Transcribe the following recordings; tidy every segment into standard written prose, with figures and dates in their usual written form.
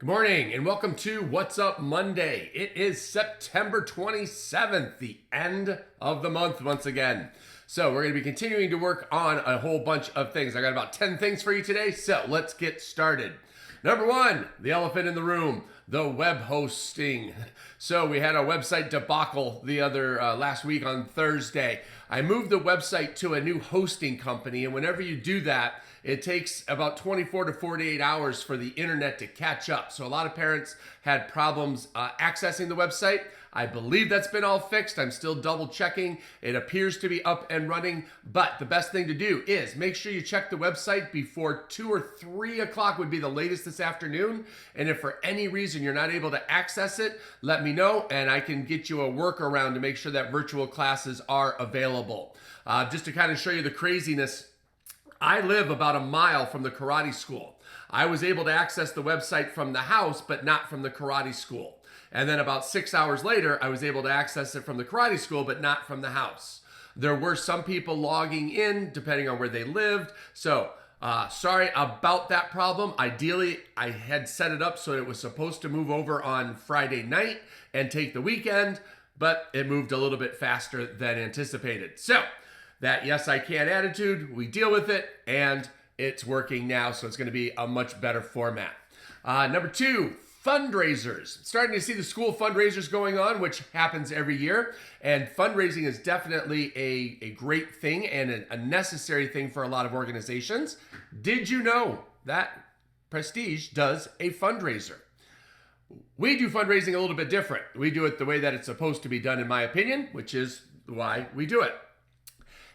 Good morning and welcome to What's Up Monday. It is September 27th, the end of the month once again. So we're going to be continuing to work on a whole bunch of things. I got about 10 things for you today, so let's get started. Number one, the elephant in the room, the web hosting. So we had a website debacle last week on Thursday. I moved the website to a new hosting company, and whenever you do that, it takes about 24 to 48 hours for the internet to catch up. So a lot of parents had problems accessing the website. I believe that's been all fixed. I'm still double checking. It appears to be up and running, but the best thing to do is make sure you check the website before 2 or 3 o'clock would be the latest this afternoon. And if for any reason you're not able to access it, let me know and I can get you a workaround to make sure that virtual classes are available. Just to kind of show you the craziness, I live about a mile from the karate school. I was able to access the website from the house, but not from the karate school. And then about 6 hours later, I was able to access it from the karate school, but not from the house. There were some people logging in, depending on where they lived. So sorry about that problem. Ideally, I had set it up so it was supposed to move over on Friday night and take the weekend, but it moved a little bit faster than anticipated. So that yes, I can attitude, we deal with it, and it's working now, so it's going to be a much better format. Number two, fundraisers. Starting to see the school fundraisers going on, which happens every year, and fundraising is definitely a great thing and a necessary thing for a lot of organizations. Did you know that Prestige does a fundraiser? We do fundraising a little bit different. We do it the way that it's supposed to be done, in my opinion, which is why we do it.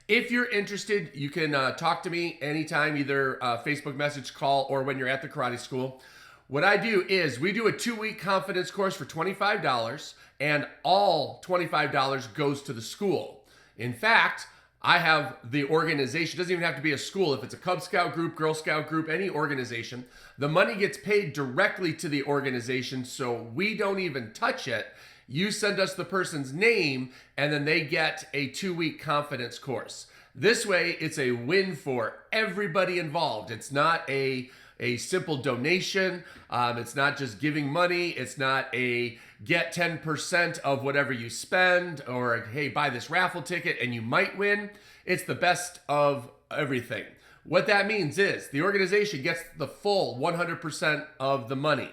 If you're interested, you can talk to me anytime, either Facebook message, call, or when you're at the karate school. What I do is we do a 2-week confidence course for $25, and all $25 goes to the school. In fact, I have the organization. It doesn't even have to be a school. If it's a Cub Scout group, Girl Scout group, any organization, the money gets paid directly to the organization, so we don't even touch it. You send us the person's name, and then they get a 2-week confidence course. This way, it's a win for everybody involved. It's not a simple donation. It's not just giving money. It's not a get 10% of whatever you spend, or hey, buy this raffle ticket and you might win. It's the best of everything. What that means is the organization gets the full 100% of the money.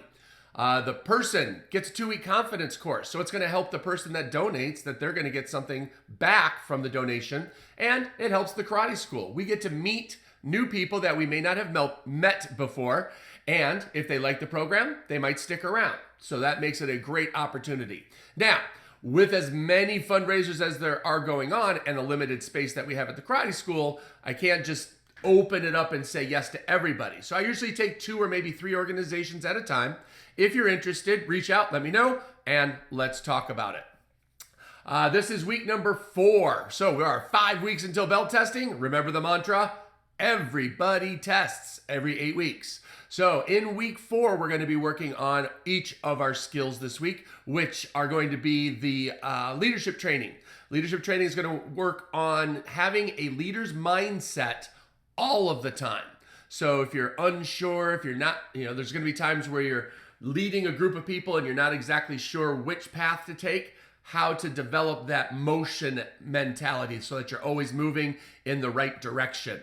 The person gets a 2-week confidence course. So it's going to help the person that donates, that they're going to get something back from the donation. And it helps the karate school. We get to meet new people that we may not have met before. And if they like the program, they might stick around. So that makes it a great opportunity. Now, with as many fundraisers as there are going on and the limited space that we have at the karate school, I can't just open it up and say yes to everybody. So I usually take 2 or maybe 3 organizations at a time. If you're interested, reach out, let me know, and let's talk about it. This is week number 4. So we are 5 weeks until belt testing. Remember the mantra? Everybody tests every 8 weeks. So in week 4, we're going to be working on each of our skills this week, which are going to be the leadership training. Leadership training is going to work on having a leader's mindset all of the time. So if you're unsure, if you're not, there's going to be times where you're leading a group of people and you're not exactly sure which path to take, how to develop that motion mentality so that you're always moving in the right direction.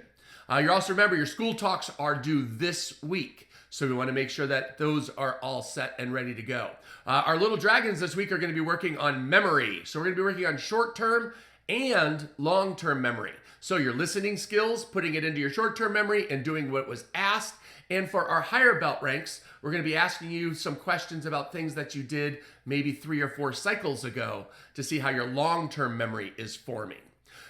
You also remember your school talks are due this week. So we want to make sure that those are all set and ready to go. Our little dragons this week are going to be working on memory. So we're going to be working on short-term and long-term memory. So your listening skills, putting it into your short-term memory and doing what was asked. And for our higher belt ranks, we're going to be asking you some questions about things that you did maybe 3 or 4 cycles ago to see how your long-term memory is forming.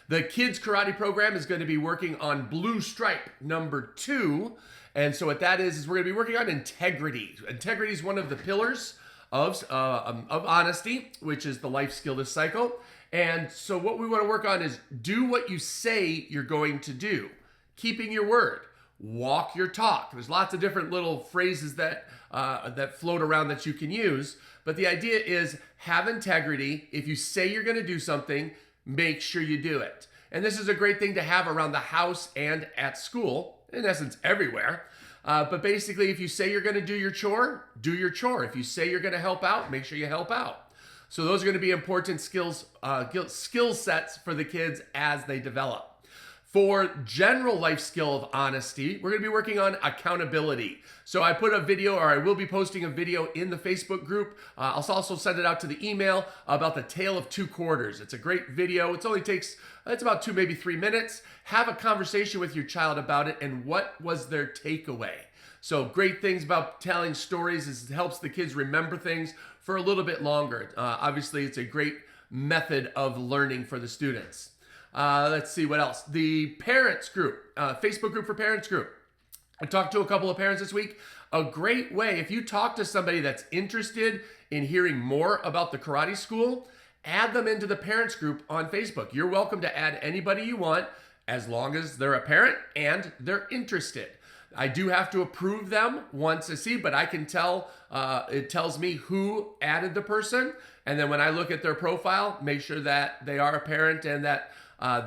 The kids karate program is going to be working on blue stripe number 2. And so what that is we're going to be working on integrity. Integrity is one of the pillars of honesty, which is the life skill this cycle. And so what we want to work on is do what you say you're going to do. Keeping your word. Walk your talk. There's lots of different little phrases that float around that you can use. But the idea is have integrity. If you say you're going to do something, make sure you do it. And this is a great thing to have around the house and at school, in essence, everywhere. But basically, if you say you're going to do your chore, do your chore. If you say you're going to help out, make sure you help out. So those are going to be important skills, skill sets for the kids as they develop. For general life skill of honesty, we're going to be working on accountability. So I put a video, or I will be posting a video in the Facebook group. I'll also send it out to the email about the tale of two quarters. It's a great video. It's about 2, maybe 3 minutes. Have a conversation with your child about it and what was their takeaway. So great things about telling stories is it helps the kids remember things for a little bit longer. Obviously, it's a great method of learning for the students. Let's see what else. The parents group, Facebook group for parents group. I talked to a couple of parents this week. A great way, if you talk to somebody that's interested in hearing more about the karate school, add them into the parents group on Facebook. You're welcome to add anybody you want as long as they're a parent and they're interested. I do have to approve them once I see, but I can tell, it tells me who added the person. And then when I look at their profile, make sure that they are a parent and that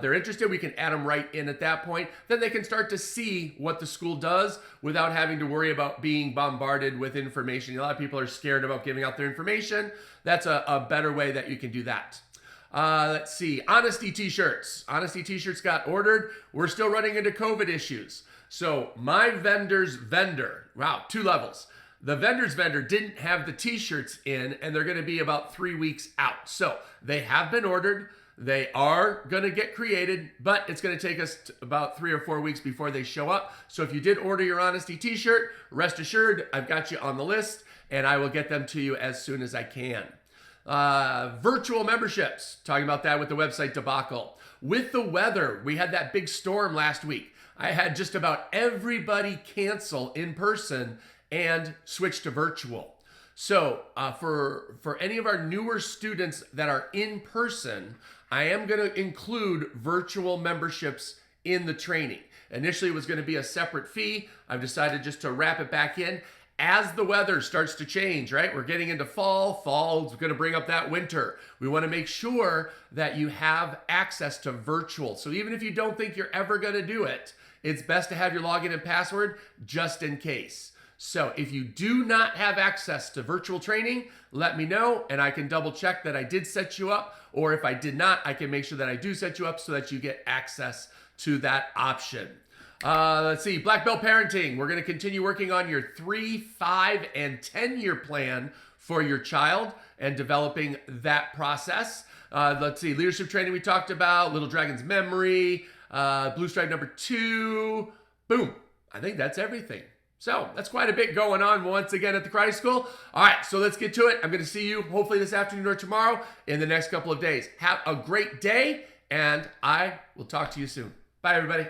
they're interested. We can add them right in at that point. Then they can start to see what the school does without having to worry about being bombarded with information. A lot of people are scared about giving out their information. That's a better way that you can do that. Let's see, honesty t-shirts. Honesty t-shirts got ordered. We're still running into COVID issues. So my vendor's vendor, wow, 2 levels. The vendor's vendor didn't have the t-shirts in, and they're going to be about 3 weeks out. So they have been ordered. They are going to get created, but it's going to take us about 3 or 4 weeks before they show up. So if you did order your Honesty t-shirt, rest assured, I've got you on the list, and I will get them to you as soon as I can. Virtual memberships, talking about that with the website debacle. With the weather, we had that big storm last week. I had just about everybody cancel in person and switch to virtual. So for any of our newer students that are in person, I am going to include virtual memberships in the training. Initially, it was going to be a separate fee. I've decided just to wrap it back in. As the weather starts to change, right? We're getting into fall. Fall's going to bring up that winter. We want to make sure that you have access to virtual. So even if you don't think you're ever going to do it, it's best to have your login and password just in case. So if you do not have access to virtual training, let me know and I can double check that I did set you up. Or if I did not, I can make sure that I do set you up so that you get access to that option. Let's see, Black Belt Parenting. We're going to continue working on your 3, 5, and 10-year plan for your child and developing that process. Let's see, leadership training we talked about, Little Dragon's Memory, Blue Stripe number 2. Boom. I think that's everything. So that's quite a bit going on once again at the karate school. All right, so let's get to it. I'm going to see you hopefully this afternoon or tomorrow in the next couple of days. Have a great day, and I will talk to you soon. Bye, everybody.